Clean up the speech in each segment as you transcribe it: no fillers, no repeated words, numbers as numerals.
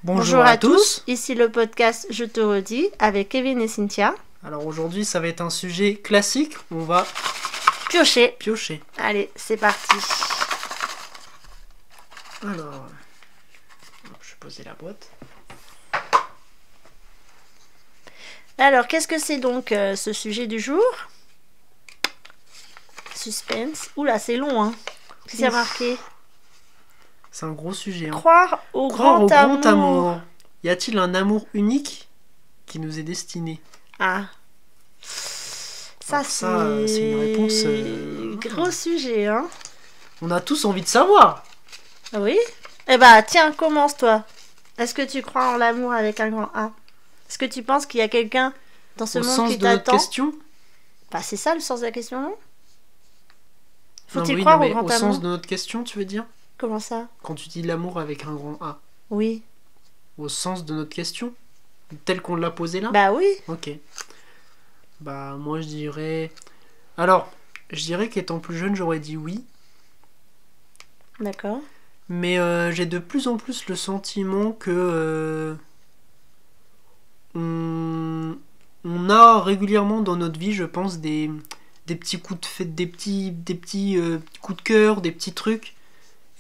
Bonjour à tous, ici le podcast Je te redis avec Kevin et Cynthia. Alors aujourd'hui ça va être un sujet classique, on va piocher. Allez, c'est parti. Alors, je vais poser la boîte. Alors, qu'est-ce que c'est donc ce sujet du jour? Suspense. Oula, c'est long, hein. Qu'est-ce qu'il y a marqué? C'est un gros sujet. Hein. Croire au grand amour. Y a-t-il un amour unique qui nous est destiné? Ah. Ça, c'est une réponse... Gros sujet, hein. On a tous envie de savoir. Oui. Eh bah, tiens, commence toi. Est-ce que tu crois en l'amour avec un grand A? Est-ce que tu penses qu'il y a quelqu'un dans ce monde qui t'attend? Au sens de notre question? Bah, c'est ça le sens de la question, non? Faut-il croire au grand amour? Au sens de notre question, tu veux dire? Comment ça? Quand tu dis l'amour avec un grand A. Oui. Au sens de notre question? Tel qu'on l'a posé là? Bah oui. Ok. Bah moi je dirais... Alors, je dirais qu'étant plus jeune j'aurais dit oui. D'accord. Mais j'ai de plus en plus le sentiment que... on a régulièrement dans notre vie, je pense, des petits coups de fête, des petits coups de cœur, des petits trucs.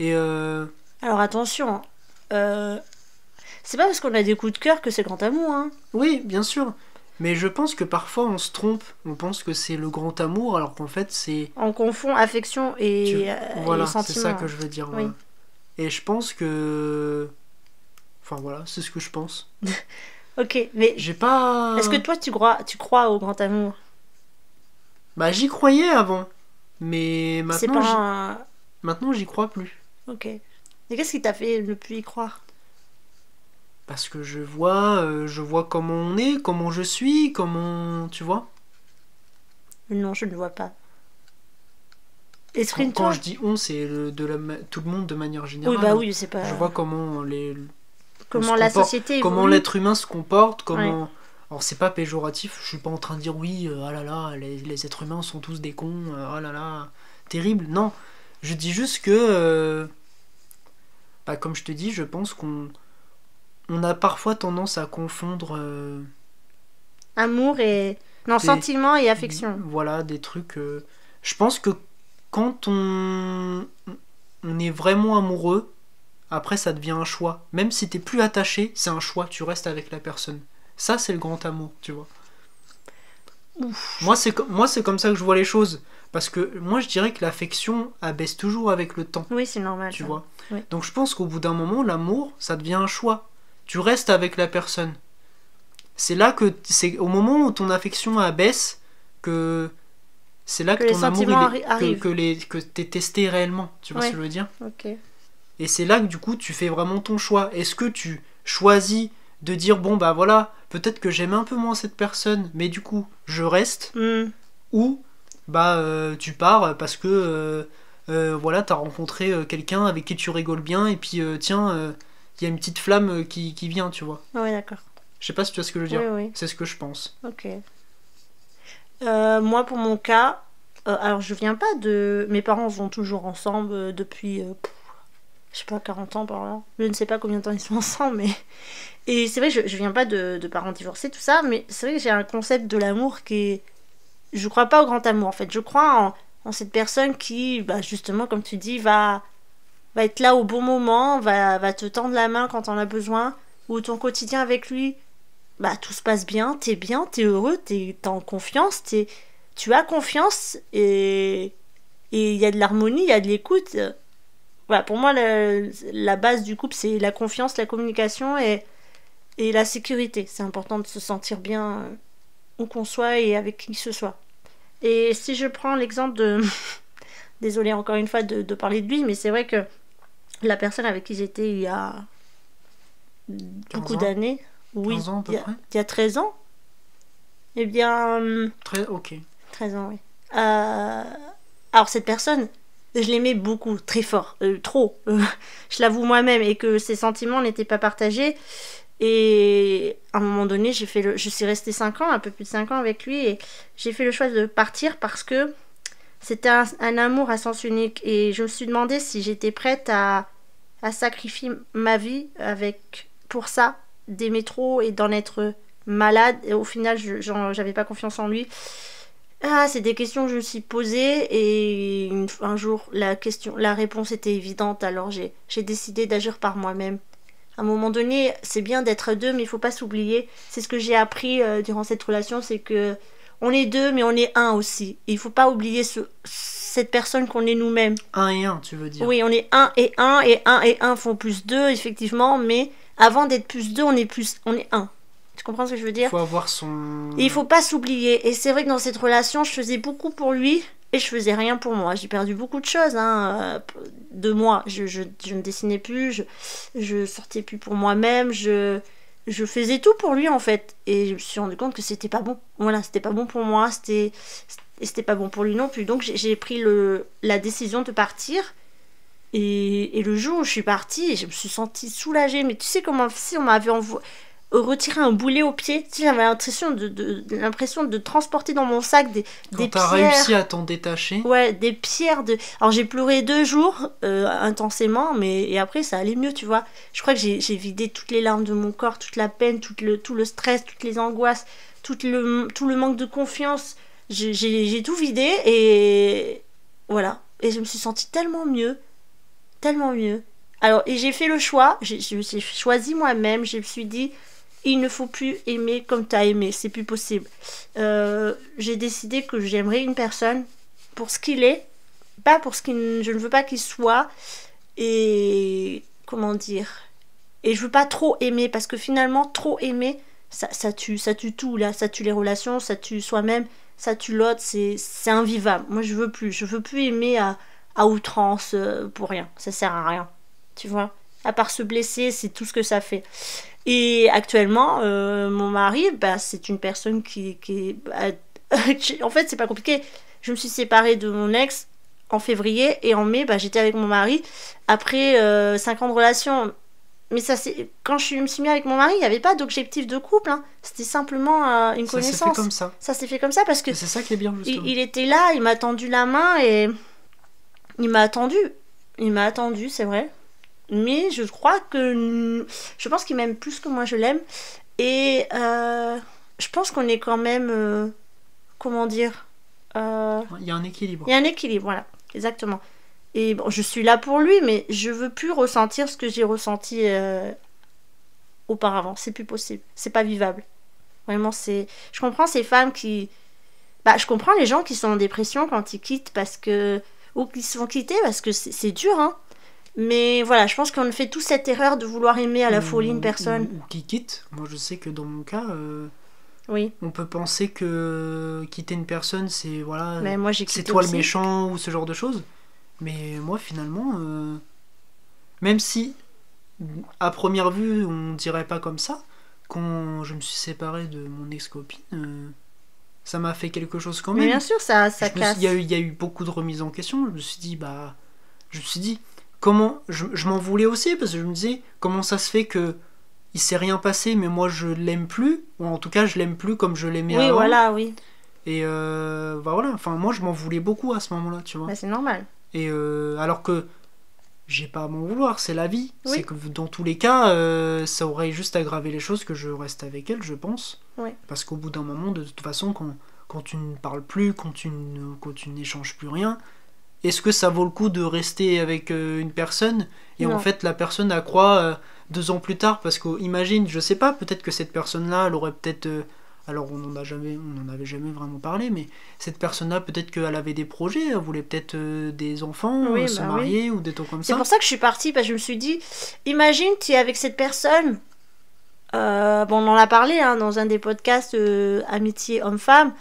Et alors attention, c'est pas parce qu'on a des coups de cœur que c'est grand amour, hein. Oui, bien sûr. Mais je pense que parfois on se trompe. On pense que c'est le grand amour, alors qu'en fait c'est... On confond affection et voilà, sentiment. C'est ça que je veux dire. Oui. Voilà. Et je pense que... Enfin voilà, c'est ce que je pense. Ok, mais... J'ai pas... Est-ce que toi tu crois au grand amour? Bah j'y croyais avant. Mais maintenant, c'est pas maintenant j'y crois plus. Ok. Et qu'est-ce qui t'a fait ne plus y croire? Parce que je vois comment on est, comment je suis, comment... Tu vois? Non, je ne vois pas. Quand je dis on, c'est tout le monde de manière générale. Oui, bah oui, c'est pas... Je vois comment la société évolue. Comment l'être humain se comporte, comment... Ouais. Alors c'est pas péjoratif, je suis pas en train de dire oui, ah là là, les êtres humains sont tous des cons, ah là là, terrible. Non, je dis juste que... bah, comme je te dis, je pense qu'on a parfois tendance à confondre... amour et... Non, sentiment et affection. Voilà, des trucs... Je pense que quand on est vraiment amoureux, après ça devient un choix. Même si t'es plus attaché, c'est un choix, tu restes avec la personne. Ça, c'est le grand amour, tu vois. Ouf. Moi, c'est comme ça que je vois les choses. Parce que moi, je dirais que l'affection abaisse toujours avec le temps. Oui, c'est normal. Tu vois. Oui. Donc je pense qu'au bout d'un moment, l'amour, ça devient un choix. Tu restes avec la personne. C'est là que... C'est au moment où ton affection abaisse que... C'est là que ton amour arrive. Que t'es testé réellement. Tu vois ce que je veux dire? Ok. Et c'est là que du coup, tu fais vraiment ton choix. Est-ce que tu choisis de dire bon bah voilà, peut-être que j'aime un peu moins cette personne, mais du coup je reste, ou bah tu pars parce que voilà, t'as rencontré quelqu'un avec qui tu rigoles bien et puis tiens, il y a une petite flamme qui vient, tu vois. Ouais, d'accord. Je sais pas si tu vois ce que je veux dire. Oui. C'est ce que je pense. Ok. Moi pour mon cas, alors je viens pas de... Mes parents sont toujours ensemble depuis... je sais pas, 40 ans par là. Je ne sais pas combien de temps ils sont ensemble, mais... Et c'est vrai, je viens pas de parents divorcés, tout ça, mais c'est vrai que j'ai un concept de l'amour qui est... Je crois pas au grand amour, en fait. Je crois en cette personne qui, bah, justement, comme tu dis, va être là au bon moment, va te tendre la main quand on a besoin, ou ton quotidien avec lui, bah, tout se passe bien, t'es heureux, t'es en confiance, tu as confiance, et il y a de l'harmonie, il y a de l'écoute. Voilà, pour moi, la base du couple, c'est la confiance, la communication et la sécurité. C'est important de se sentir bien où qu'on soit et avec qui que ce soit. Et si je prends l'exemple de... Désolée encore une fois de parler de lui, mais c'est vrai que la personne avec qui j'étais il y a beaucoup d'années... Oui, 15 ans à peu près. Il y a 13 ans. Eh bien... Ok. 13 ans, oui. Alors cette personne... Je l'aimais beaucoup, très fort, trop, je l'avoue moi-même, et que ses sentiments n'étaient pas partagés. Et à un moment donné, je suis restée 5 ans, un peu plus de 5 ans avec lui, et j'ai fait le choix de partir parce que c'était un amour à sens unique. Et je me suis demandé si j'étais prête à sacrifier ma vie avec pour ça, d'aimer trop et d'en être malade. Et au final, j'avais pas confiance en lui. Ah, c'est des questions que je me suis posées et un jour, la réponse était évidente. Alors j'ai décidé d'agir par moi-même. À un moment donné, c'est bien d'être deux, mais il faut pas s'oublier. C'est ce que j'ai appris durant cette relation, c'est que on est deux, mais on est un aussi. Et il faut pas oublier cette personne qu'on est nous-mêmes. Un et un, tu veux dire? Oui, on est un et un, et un et un font plus deux, effectivement, mais avant d'être plus deux, on est un. Tu comprends ce que je veux dire? Il faut avoir son... Et il faut pas s'oublier. Et c'est vrai que dans cette relation, je faisais beaucoup pour lui et je faisais rien pour moi. J'ai perdu beaucoup de choses de moi. Je ne dessinais plus, je sortais plus pour moi-même, je faisais tout pour lui en fait. Et je me suis rendu compte que c'était pas bon. Voilà, c'était pas bon pour moi, c'était pas bon pour lui non plus. Donc j'ai pris la décision de partir. Et le jour où je suis partie, je me suis sentie soulagée. Mais tu sais comment si on m'avait retirer un boulet au pied, tu sais, j'avais l'impression de transporter dans mon sac des pierres. Quand t'as réussi à t'en détacher. Ouais, des pierres de... Alors j'ai pleuré 2 jours intensément, et après ça allait mieux, tu vois. Je crois que j'ai vidé toutes les larmes de mon corps, toute la peine, tout le stress, toutes les angoisses, tout le manque de confiance. J'ai tout vidé et voilà. Et je me suis sentie tellement mieux. Tellement mieux. Alors, et j'ai fait le choix, j'ai choisi moi-même, je me suis dit... Il ne faut plus aimer comme tu as aimé, c'est plus possible. J'ai décidé que j'aimerais une personne pour ce qu'il est, pas pour ce qu'il... Je ne veux pas qu'il soit. Et... Comment dire? Et je veux pas trop aimer, parce que finalement, trop aimer, ça tue tout, là. Ça tue les relations, ça tue soi-même, ça tue l'autre, c'est invivable. Moi, je veux plus aimer à outrance pour rien. Ça sert à rien, tu vois? À part se blesser, c'est tout ce que ça fait. Et actuellement, mon mari, c'est une personne qui en fait, c'est pas compliqué. Je me suis séparée de mon ex en février et en mai, j'étais avec mon mari après 5 ans de relation. Mais ça, quand je me suis mis avec mon mari, il n'y avait pas d'objectif de couple. Hein. C'était simplement une connaissance. Ça s'est fait comme ça. Ça s'est fait comme ça parce que c'est ça qui est bien, justement. Il était là, il m'a tendu la main et il m'a attendu. Il m'a attendu, c'est vrai. Mais je pense qu'il m'aime plus que moi je l'aime. Et je pense qu'on est quand même... comment dire il y a un équilibre. Il y a un équilibre, voilà. Exactement. Et bon, je suis là pour lui, mais je veux plus ressentir ce que j'ai ressenti auparavant. C'est plus possible. C'est pas vivable. Vraiment, c'est... Je comprends ces femmes qui... je comprends les gens qui sont en dépression quand ils quittent ou qui se font quitter parce que c'est dur, hein. Mais voilà, je pense qu'on fait tous cette erreur de vouloir aimer à la folie une personne. Ou qui quitte. Moi, je sais que dans mon cas, oui. On peut penser que quitter une personne, c'est voilà, c'est toi aussi. Le méchant ou ce genre de choses. Mais moi, finalement, même si à première vue, on dirait pas comme ça, quand je me suis séparé de mon ex-copine, ça m'a fait quelque chose quand même. Mais bien sûr, ça casse. Il y a eu beaucoup de remises en question. Je me suis dit, comment je m'en voulais aussi parce que je me disais comment ça se fait que il s'est rien passé mais moi je l'aime plus ou en tout cas je l'aime plus comme je l'aimais avant. Oui, voilà, oui. Et voilà, enfin moi je m'en voulais beaucoup à ce moment-là, tu vois. C'est normal. Et alors que j'ai pas à m'en vouloir, c'est la vie. Oui. C'est que dans tous les cas, ça aurait juste aggravé les choses que je reste avec elle, je pense. Oui. Parce qu'au bout d'un moment, de toute façon, quand tu ne parles plus, quand tu n'échanges plus rien, est-ce que ça vaut le coup de rester avec une personne et non. En fait la personne accroît 2 ans plus tard parce que imagine, je sais pas, peut-être que cette personne-là, elle aurait peut-être alors on n'en avait jamais vraiment parlé, mais cette personne-là, peut-être qu'elle avait des projets, elle voulait peut-être des enfants, se marier ou des trucs comme ça. C'est pour ça que je suis partie, parce que je me suis dit, imagine tu es avec cette personne, on en a parlé dans un des podcasts amitié homme-femme,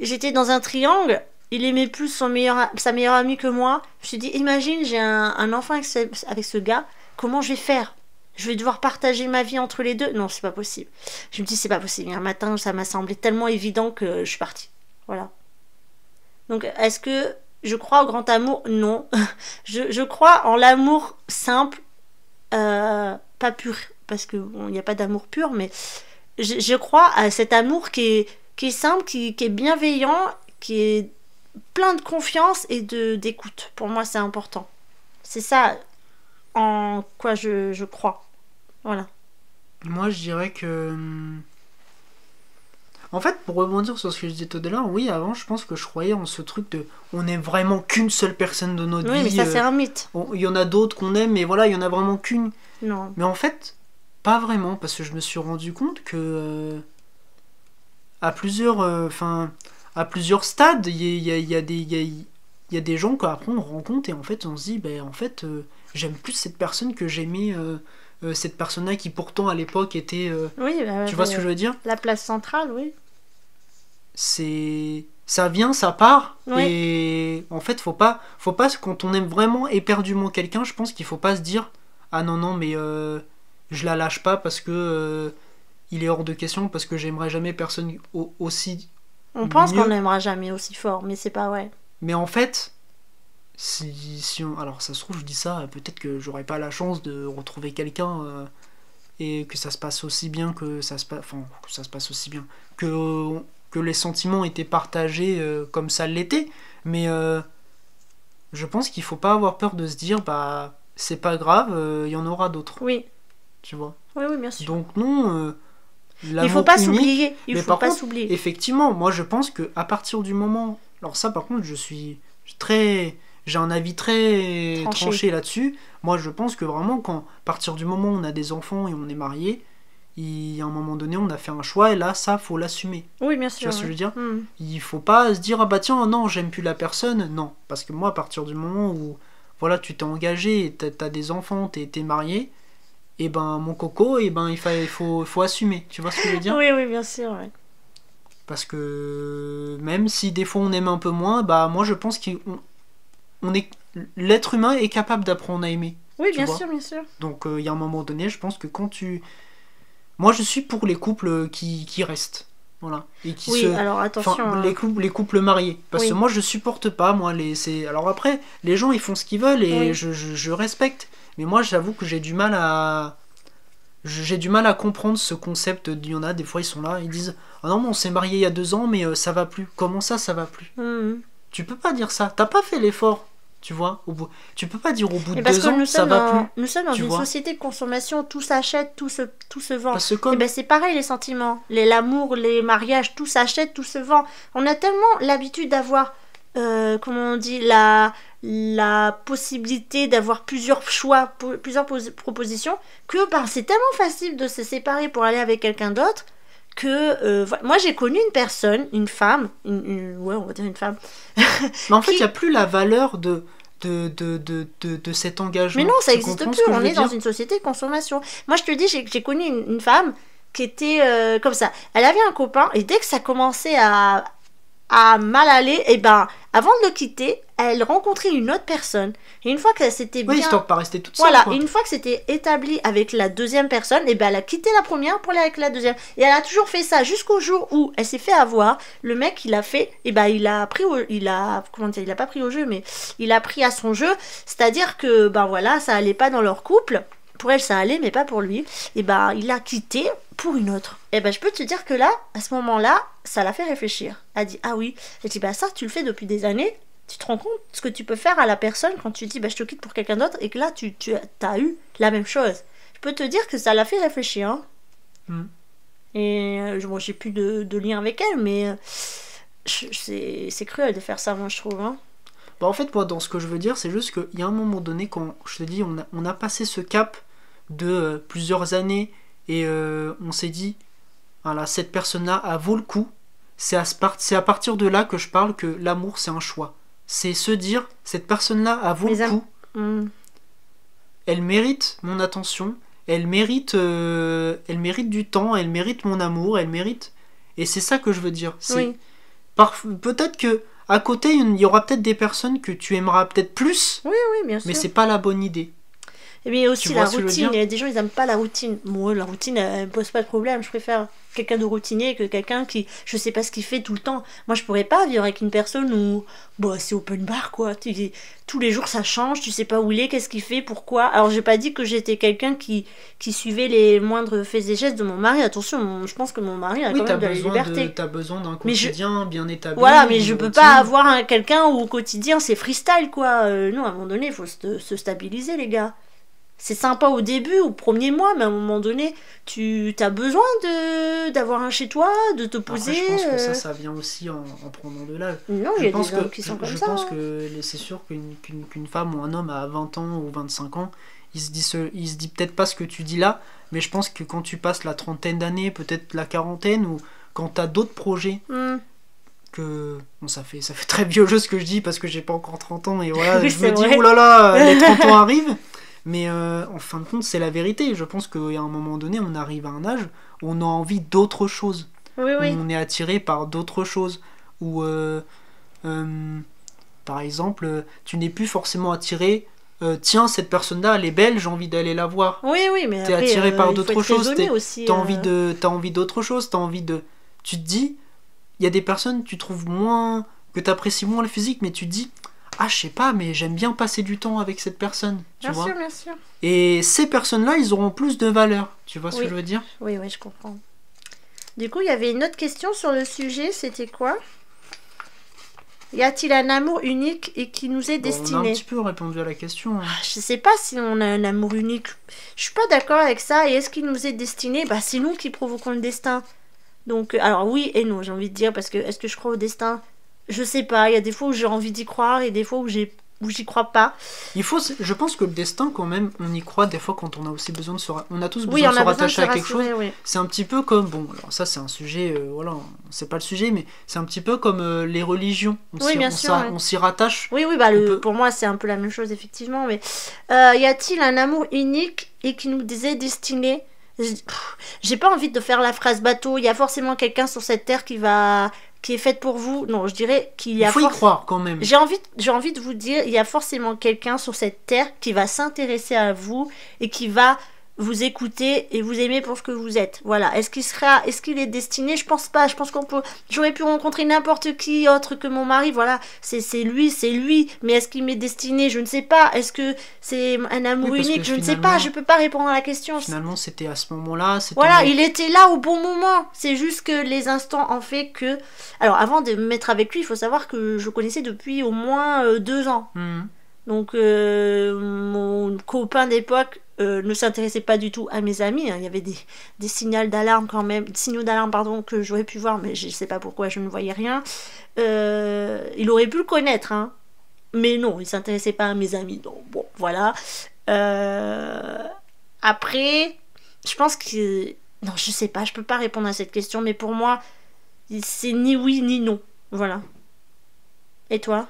j'étais dans un triangle. Il aimait plus sa meilleure amie que moi. Je me suis dit, imagine, j'ai un enfant avec ce gars. Comment je vais faire? Je vais devoir partager ma vie entre les deux? Non, c'est pas possible. Je me dis, c'est pas possible. Un matin, ça m'a semblé tellement évident que je suis partie. Voilà. Donc, est-ce que je crois au grand amour? Non. je crois en l'amour simple, pas pur. Parce qu'il n'y a pas d'amour pur, mais je crois à cet amour qui est simple, qui est bienveillant, qui est plein de confiance et d'écoute. Pour moi, c'est important. C'est ça en quoi je crois. Voilà. Moi, je dirais que... En fait, pour rebondir sur ce que je disais tout à l'heure, oui, avant, je pense que je croyais en ce truc de... On n'aime vraiment qu'une seule personne de notre vie. Oui, mais ça, c'est un mythe. Il y en a d'autres qu'on aime, mais voilà, il y en a vraiment qu'une. Non. Mais en fait, pas vraiment, parce que je me suis rendu compte que... à plusieurs stades, il y a des gens qu'après on rencontre et en fait on se dit en fait j'aime plus cette personne que j'aimais cette personne-là qui pourtant à l'époque était oui, tu vois ce que je veux dire, la place centrale, oui, c'est ça vient ça part, oui. Et en fait faut pas quand on aime vraiment éperdument quelqu'un, je pense qu'il faut pas se dire ah non mais je la lâche pas parce que il est hors de question, parce que j'aimerais jamais personne aussi. On pense qu'on n'aimera jamais aussi fort, mais c'est pas vrai. Mais en fait, alors ça se trouve, je dis ça, peut-être que j'aurais pas la chance de retrouver quelqu'un et que ça se passe aussi bien que ça se passe aussi bien que les sentiments étaient partagés comme ça l'était. Mais je pense qu'il faut pas avoir peur de se dire c'est pas grave, il y en aura d'autres. Oui. Tu vois. Oui, bien sûr. Donc non. Il faut pas s'oublier. Effectivement, moi je pense que à partir du moment, alors ça par contre j'ai un avis très tranché là-dessus. Moi je pense que vraiment à partir du moment où on a des enfants et on est marié, à un moment donné on a fait un choix et là ça faut l'assumer. Oui, bien sûr. Tu vois ce que je veux dire ? Il faut pas se dire ah bah tiens non j'aime plus la personne, non, parce que moi à partir du moment où voilà tu t'es engagé, t'as des enfants, t'es marié. Et mon coco, il faut assumer, tu vois ce que je veux dire ? Oui, bien sûr, ouais. Parce que même si des fois on aime un peu moins, moi je pense l'être humain est capable d'apprendre à aimer. Oui, bien sûr. Donc il y a un moment donné, je pense que moi je suis pour les couples qui restent. Voilà. Et alors attention. Les couples mariés. Parce que moi je supporte pas, alors après, les gens ils font ce qu'ils veulent et je respecte. Mais moi j'avoue que j'ai du mal à comprendre ce concept. Il y en a des fois ils sont là, ils disent ah non mais on s'est marié il y a 2 ans mais ça va plus. Comment ça va plus ? Tu peux pas dire ça, t'as pas fait l'effort, tu vois. Tu peux pas dire au bout de 2 ans ça va plus. Nous sommes dans une société de consommation, tout s'achète, tout se vend. Parce que c'est pareil les sentiments, l'amour, les mariages, tout s'achète, tout se vend. On a tellement l'habitude d'avoir comment on dit, la possibilité d'avoir plusieurs choix, plusieurs propositions, que c'est tellement facile de se séparer pour aller avec quelqu'un d'autre que moi j'ai connu une femme, ouais on va dire une femme. Mais en fait il n'y a plus la valeur de cet engagement. Mais non, ça n'existe plus, on est dans une société de consommation. Moi je te dis, j'ai connu une femme qui était comme ça, elle avait un copain et dès que ça commençait à mal aller, avant de le quitter, elle rencontrait une autre personne. Et une fois que c'était bien... Oui, histoire de pas rester toute seule. Voilà, et une fois que c'était établi avec la deuxième personne, elle a quitté la première pour aller avec la deuxième. Et elle a toujours fait ça jusqu'au jour où elle s'est fait avoir. Le mec, il a fait... il a pris il a pas pris au jeu, mais il a pris à son jeu. C'est-à-dire que, voilà, ça allait pas dans leur couple. Pour elle, ça allait, mais pas pour lui. Et il a quitté pour une autre. Et je peux te dire que là, à ce moment-là, ça l'a fait réfléchir. Elle a dit, ah oui. Elle dit, ça, tu le fais depuis des années. Tu te rends compte ce que tu peux faire à la personne quand tu dis, je te quitte pour quelqu'un d'autre, et que là, tu as eu la même chose. Je peux te dire que ça l'a fait réfléchir. Hein. Et j'ai plus de lien avec elle, mais c'est cruel de faire ça, moi, je trouve. Hein. En fait, moi, dans ce que je veux dire, c'est juste qu'il y a un moment donné, quand je te dis, on a passé ce cap de plusieurs années et on s'est dit, voilà, cette personne-là, elle vaut le coup. C'est à partir de là que je parle que l'amour, c'est un choix. C'est se dire, cette personne-là, elle vaut le coup. Elle mérite mon attention, elle mérite du temps, elle mérite mon amour, elle mérite... Et c'est ça que je veux dire. Peut-être que à côté, il y aura peut-être des personnes que tu aimeras peut-être plus. Oui, bien sûr. Mais c'est pas la bonne idée. Mais aussi la routine. Il y a des gens, ils aiment pas la routine. Moi, la routine, elle me pose pas de problème. Je préfère quelqu'un de routinier que quelqu'un qui, je sais pas ce qu'il fait tout le temps. Moi, je pourrais pas vivre avec une personne où, c'est open bar, quoi. Tous les jours, ça change. Tu sais pas où il est, qu'est-ce qu'il fait, pourquoi. Alors, j'ai pas dit que j'étais quelqu'un qui suivait les moindres faits et gestes de mon mari. Attention, je pense que mon mari a quand même de la liberté. T'as besoin d'un quotidien bien établi. Voilà, mais je peux pas avoir quelqu'un où au quotidien, c'est freestyle, quoi. Non, à un moment donné, il faut se stabiliser, les gars. c'est sympa au début, au premier mois, mais à un moment donné, tu as besoin d'avoir un chez toi, de te poser. Après, je pense que ça vient aussi en prenant de l'âge. Non, il y a des hommes qui sont comme ça. Je pense que c'est sûr qu'une femme ou un homme à 20 ans ou 25 ans, il se dit peut-être pas ce que tu dis là, mais je pense que quand tu passes la trentaine d'années, peut-être la quarantaine, ou quand tu as d'autres projets, que... Bon, ça fait très vieux jeu ce que je dis, parce que j'ai pas encore 30 ans, et voilà, oui, je me dis, vrai. oh là là, les 30 ans arrivent. Mais en fin de compte, c'est la vérité. Je pense qu'à un moment donné, on arrive à un âge où on a envie d'autre chose. Oui, oui. Où on est attiré par d'autres choses. Où, par exemple, tu n'es plus forcément attiré. Tiens, cette personne-là, elle est belle, j'ai envie d'aller la voir. Oui, oui, mais t'es attiré par d'autres choses. Aussi, t'as envie d'autre chose. Tu te dis, il y a des personnes, tu trouves moins, que t'apprécies moins le physique, mais tu te dis, ah, je sais pas, mais j'aime bien passer du temps avec cette personne. Tu vois. Bien sûr. Et ces personnes-là, ils auront plus de valeur. Tu vois ce que je veux dire? Oui, je comprends. Du coup, il y avait une autre question sur le sujet, c'était quoi? Y a-t-il un amour unique et qui nous est destiné? On a un petit peu répondu à la question. Hein. Je sais pas si on a un amour unique. Je suis pas d'accord avec ça. Et est-ce qu'il nous est destiné? Bah, c'est nous qui provoquons le destin. Donc, alors oui et non, j'ai envie de dire, parce que est-ce que je crois au destin? Je sais pas. Il y a des fois où j'ai envie d'y croire et des fois où j'y crois pas. Je pense que le destin, quand même, on y croit des fois quand on a aussi besoin de on a tous besoin de se rattacher à quelque chose. Oui. C'est un petit peu comme, bon, alors ça c'est un sujet, voilà, c'est pas le sujet, mais c'est un petit peu comme les religions. On s'y rattache. Oui, pour moi c'est un peu la même chose effectivement. Mais y a-t-il un amour unique et qui nous est destiné? J'ai pas envie de faire la phrase bateau. Il y a forcément quelqu'un sur cette terre qui est faite pour vous. Non, je dirais qu'il y a... Il faut y croire quand même. J'ai envie de vous dire, il y a forcément quelqu'un sur cette terre qui va s'intéresser à vous et qui va vous écouter et vous aimer pour ce que vous êtes. Voilà. Est-ce qu'il est destiné? Je pense pas. Je pense j'aurais pu rencontrer n'importe qui autre que mon mari. Voilà. C'est lui. Mais est-ce qu'il m'est destiné? Je ne sais pas. Est-ce que c'est un amour unique? Je ne sais pas. Je peux pas répondre à la question. Finalement, c'était à ce moment-là. Voilà. Il était là au bon moment. C'est juste que les instants ont fait que... Alors, avant de me mettre avec lui, il faut savoir que je connaissais depuis au moins 2 ans. Donc, mon copain d'époque ne s'intéressait pas du tout à mes amis. Hein. Il y avait des signaux d'alarme quand même, que j'aurais pu voir, mais je ne sais pas pourquoi je ne voyais rien. Il aurait pu le connaître, hein. Mais non, il ne s'intéressait pas à mes amis. Donc, bon, voilà. Après, je pense que... Non, je sais pas, je peux pas répondre à cette question, mais pour moi, c'est ni oui ni non. Voilà. Et toi?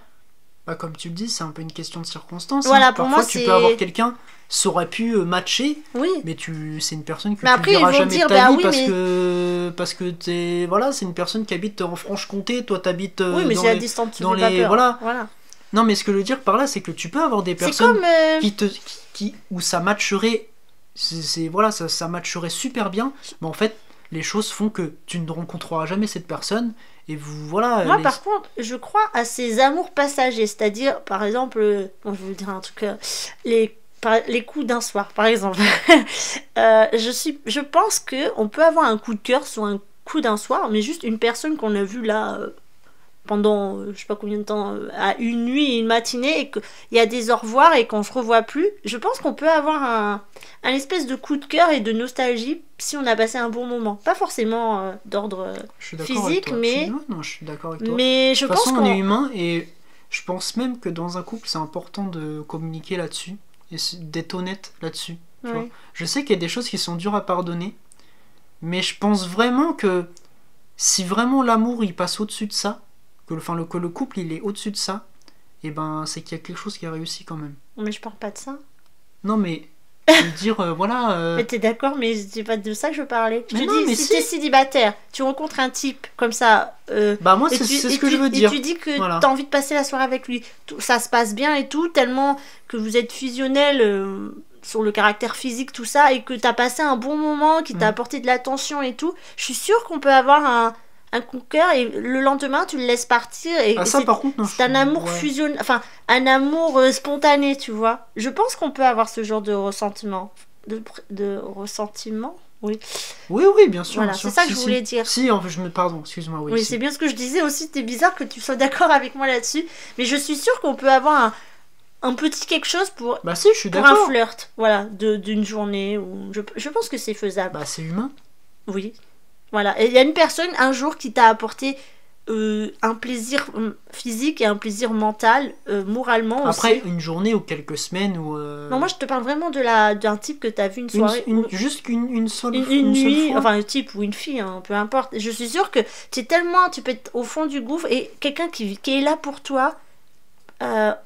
Bah, comme tu le dis, c'est un peu une question de circonstance. Voilà, hein. pour Parfois, moi, tu peux avoir quelqu'un, ça aurait pu matcher, oui. Mais c'est une personne que mais tu après, ne verras jamais de ta vie parce que voilà, c'est une personne qui habite en Franche-Comté, toi t'habites oui, mais c'est la distance, tu fais pas peur. Voilà. Non, mais ce que je veux dire par là, c'est que tu peux avoir des personnes où ça matcherait, ça matcherait super bien, mais en fait, les choses font que tu ne rencontreras jamais cette personne. Et vous, voilà. Moi, par contre, je crois à ces amours passagers. C'est-à-dire, par exemple, je vais vous dire un truc, les coups d'un soir, par exemple. Je pense qu'on peut avoir un coup de cœur sur un coup d'un soir, mais juste une personne qu'on a vue là pendant, je sais pas combien de temps, à une nuit et une matinée, et qu'il y a des au revoir et qu'on se revoit plus. Je pense qu'on peut avoir un espèce de coup de cœur et de nostalgie si on a passé un bon moment. Pas forcément d'ordre physique, mais... Non, je suis d'accord avec toi. Mais je pense qu'on... De toute façon, on est humain, et je pense même que dans un couple, c'est important de communiquer là-dessus, et d'être honnête là-dessus. Tu vois. Je sais qu'il y a des choses qui sont dures à pardonner, mais je pense vraiment que si vraiment l'amour, il passe au-dessus de ça, que le couple, il est au-dessus de ça, et ben, c'est qu'il y a quelque chose qui a réussi quand même. Mais je parle pas de ça. Non, mais... Je veux dire, voilà... Mais t'es d'accord, mais c'est pas de ça que je parlais. Je mais te non, dis, si t'es célibataire, tu rencontres un type comme ça... bah moi, c'est ce que je veux dire. Et tu dis que t'as envie de passer la soirée avec lui. Ça se passe bien et tout, tellement que vous êtes fusionnel sur le caractère physique, tout ça, et que t'as passé un bon moment, qui t'a apporté de l'attention et tout. Je suis sûre qu'on peut avoir un coup de cœur et le lendemain tu le laisses partir et ça par contre non, c'est un amour fusionné, enfin un amour spontané, tu vois. Je pense qu'on peut avoir ce genre de ressentiment de ressentiment. Oui, bien sûr. Voilà, bien sûr. C'est ça que je voulais dire. Pardon, excuse-moi. Oui, c'est bien ce que je disais aussi. C'était bizarre que tu sois d'accord avec moi là-dessus, mais je suis sûre qu'on peut avoir un petit quelque chose pour, bah si, je suis pour un flirt, voilà, d'une journée. Ou je pense que c'est faisable. Bah c'est humain. Oui. Voilà. Et il y a une personne un jour qui t'a apporté un plaisir physique et un plaisir mental, moralement après, aussi. une journée ou quelques semaines ou... Non, moi je te parle vraiment d'un type que t'as vu une soirée. Juste une seule une nuit, seule fois. enfin un type ou une fille, hein, peu importe. Je suis sûre que tu peux être au fond du gouffre et quelqu'un qui est là pour toi,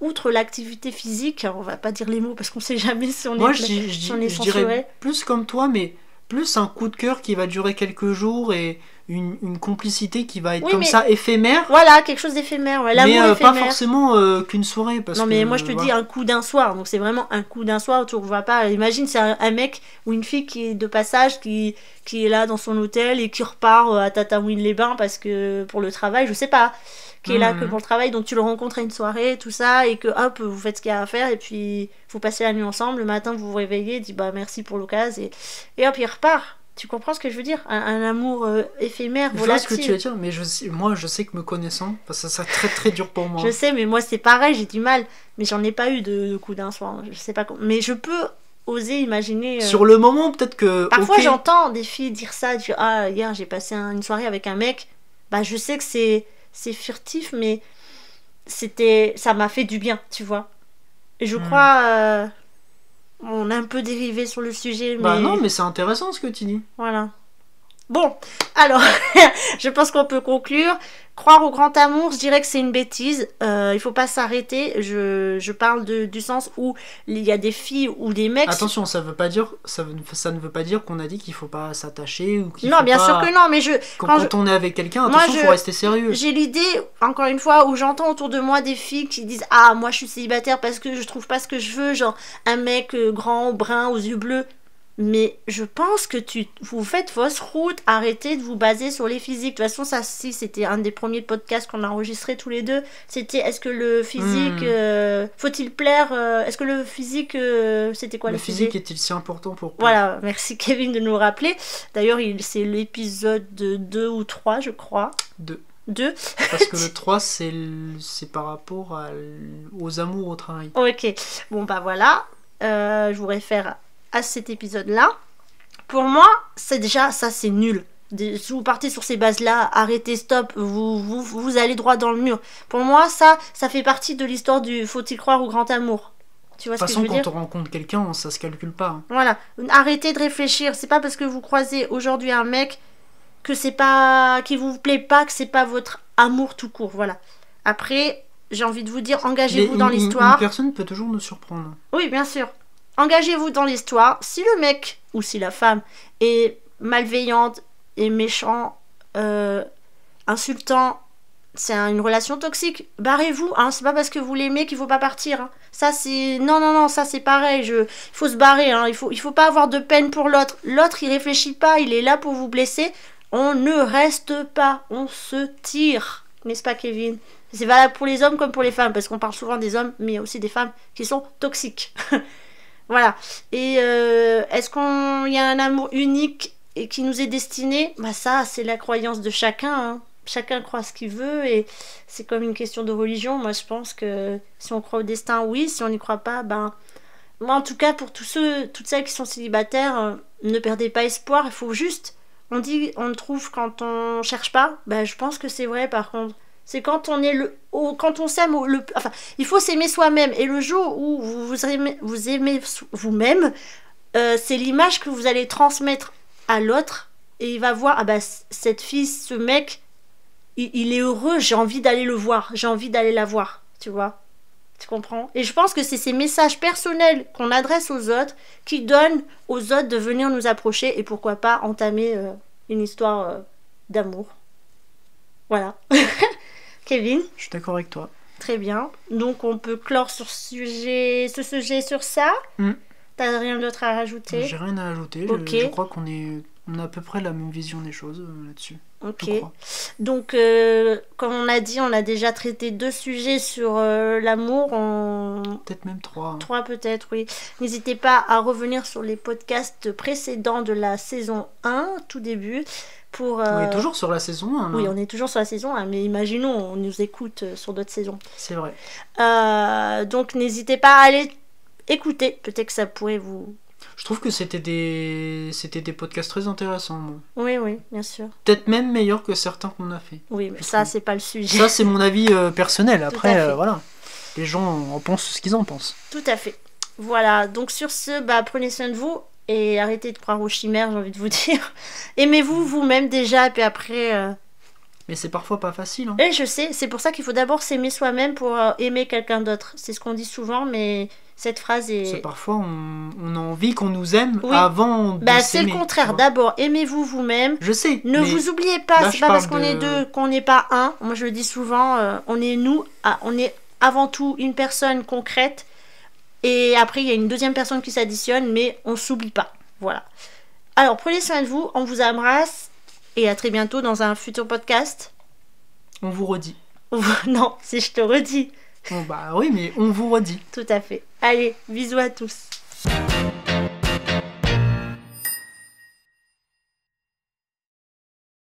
outre l'activité physique, on va pas dire les mots parce qu'on sait jamais si on moi, est je dirais plus comme toi, mais plus un coup de cœur qui va durer quelques jours et une complicité qui va être ça éphémère. Voilà, quelque chose d'éphémère. Ouais, mais pas forcément qu'une soirée. Parce non, mais que, moi je te dis un coup d'un soir. Donc c'est vraiment un coup d'un soir où tu ne vois pas. Imagine, c'est un mec ou une fille qui est de passage, qui est là dans son hôtel et qui repart à Tataouine-les-Bains parce que pour le travail, je sais pas. Qui est là que pour le travail, donc tu le rencontres à une soirée, tout ça, et que hop, vous faites ce qu'il y a à faire, et puis vous passez la nuit ensemble, le matin vous vous réveillez, dit bah merci pour l'occasion, et hop, il repart. Tu comprends ce que je veux dire? Un amour éphémère, volatile. Je vois ce que tu veux dire, mais moi je sais que me connaissant, parce que ça serait très très dur pour moi. Je sais, mais moi c'est pareil, j'ai du mal, mais j'en ai pas eu de coup d'un soir, je sais pas comment. Mais je peux oser imaginer... Sur le moment, peut-être que... Parfois j'entends des filles dire ça, ah hier j'ai passé une soirée avec un mec, bah je sais que c'est furtif, mais ça m'a fait du bien, tu vois. Et je crois... on a un peu dérivé sur le sujet, mais... Bah non, mais c'est intéressant ce que tu dis. Voilà. Bon, alors, je pense qu'on peut conclure. Croire au grand amour, je dirais que c'est une bêtise. Il faut pas s'arrêter. Je parle du sens où il y a des filles ou des mecs... Attention, ça ne veut pas dire qu'on a dit qu'il faut pas s'attacher ou qu'il non, faut bien pas... sûr que non, mais quand on est avec quelqu'un, attention, il faut rester sérieux. J'ai l'idée, encore une fois, où j'entends autour de moi des filles qui disent « Ah, moi je suis célibataire parce que je trouve pas ce que je veux, genre un mec grand, brun, aux yeux bleus. » Mais je pense que vous faites fausse route, arrêtez de vous baser sur les physiques. De toute façon, ça, si, c'était un des premiers podcasts qu'on a enregistré tous les deux. C'était est-ce que le physique, faut-il plaire est-ce que le physique, c'était quoi le physique est-il si important pour plaire? Voilà, merci Kevin de nous rappeler. D'ailleurs, c'est l'épisode 2 ou 3, je crois. 2. Parce que le 3, c'est par rapport aux amours au travail. Ok, bon bah voilà. Je vous réfère à cet épisode-là. Pour moi, c'est déjà, ça c'est nul. Si vous partez sur ces bases-là, arrêtez, stop, vous allez droit dans le mur. Pour moi, ça fait partie de l'histoire du faut-il croire au grand amour. Tu vois ce que je veux dire ? De toute façon, quand on rencontre quelqu'un, ça se calcule pas. Hein. Voilà, arrêtez de réfléchir. C'est pas parce que vous croisez aujourd'hui un mec que c'est pas, qui vous plaît pas, que c'est pas votre amour tout court. Voilà. Après, j'ai envie de vous dire, engagez-vous dans l'histoire. Une personne peut toujours nous surprendre. Oui, bien sûr. Engagez-vous dans l'histoire. Si le mec ou si la femme est malveillante et méchant, insultant, c'est une relation toxique. Barrez-vous. Hein. C'est pas parce que vous l'aimez qu'il faut pas partir. Hein. Ça c'est non, ça c'est pareil. Il faut se barrer. Hein. Il faut pas avoir de peine pour l'autre. L'autre il réfléchit pas. Il est là pour vous blesser. On ne reste pas. On se tire. N'est-ce pas, Kevin? C'est valable pour les hommes comme pour les femmes parce qu'on parle souvent des hommes, mais il y a aussi des femmes qui sont toxiques. Voilà. Et est-ce qu'il y a un amour unique et qui nous est destiné? Bah ça, c'est la croyance de chacun. Hein. Chacun croit ce qu'il veut et c'est comme une question de religion. Moi, je pense que si on croit au destin, oui. Si on n'y croit pas, ben... Moi, en tout cas, pour toutes celles qui sont célibataires, ne perdez pas espoir. Il faut juste... On dit, on trouve quand on cherche pas. Ben, je pense que c'est vrai, par contre. C'est quand on est quand on s'aime enfin, il faut s'aimer soi-même et le jour où vous aimez vous-même, c'est l'image que vous allez transmettre à l'autre et il va voir ah bah cette fille, ce mec, il est heureux, j'ai envie d'aller le voir, j'ai envie d'aller la voir, tu vois. Tu comprends? Et je pense que c'est ces messages personnels qu'on adresse aux autres qui donnent aux autres de venir nous approcher et pourquoi pas entamer une histoire d'amour. Voilà. Kevin? Je suis d'accord avec toi. Très bien. Donc on peut clore sur ce sujet sur ça. T'as rien d'autre à rajouter? J'ai rien à ajouter. Okay. Je crois qu'on a à peu près la même vision des choses là-dessus. Ok. Donc, comme on a dit, on a déjà traité 2 sujets sur l'amour. Peut-être même 3. 3 peut-être, oui. N'hésitez pas à revenir sur les podcasts précédents de la saison 1, tout début. On est toujours sur la saison 1. Oui, on est toujours sur la saison 1, mais imaginons, on nous écoute sur d'autres saisons. C'est vrai. Donc, n'hésitez pas à aller écouter. Peut-être que ça pourrait vous... Je trouve que c'était des podcasts très intéressants. Moi. Oui, bien sûr. Peut-être même meilleurs que certains qu'on a fait. Oui, mais ça, c'est pas le sujet. Ça, c'est mon avis personnel. Après, voilà. Les gens en pensent ce qu'ils en pensent. Tout à fait. Voilà. Donc, sur ce, prenez soin de vous et arrêtez de croire aux chimères, j'ai envie de vous dire. Aimez-vous vous-même déjà, et puis après... Mais c'est parfois pas facile. Et je sais, c'est pour ça qu'il faut d'abord s'aimer soi-même pour aimer quelqu'un d'autre. C'est ce qu'on dit souvent, mais... Cette phrase est... C'est parfois, on a envie qu'on nous aime avant de s'aimer. C'est le contraire. D'abord, aimez-vous vous-même. Je sais. Ne vous oubliez pas, c'est pas parce qu'on est 2 qu'on n'est pas un. Moi, je le dis souvent, on est avant tout une personne concrète. Et après, il y a une deuxième personne qui s'additionne, mais on s'oublie pas. Voilà. Alors, prenez soin de vous, on vous embrasse. Et à très bientôt dans un futur podcast. On vous redit. Non, si je te redis. Bon, oui, mais on vous redit. Tout à fait. Allez, bisous à tous.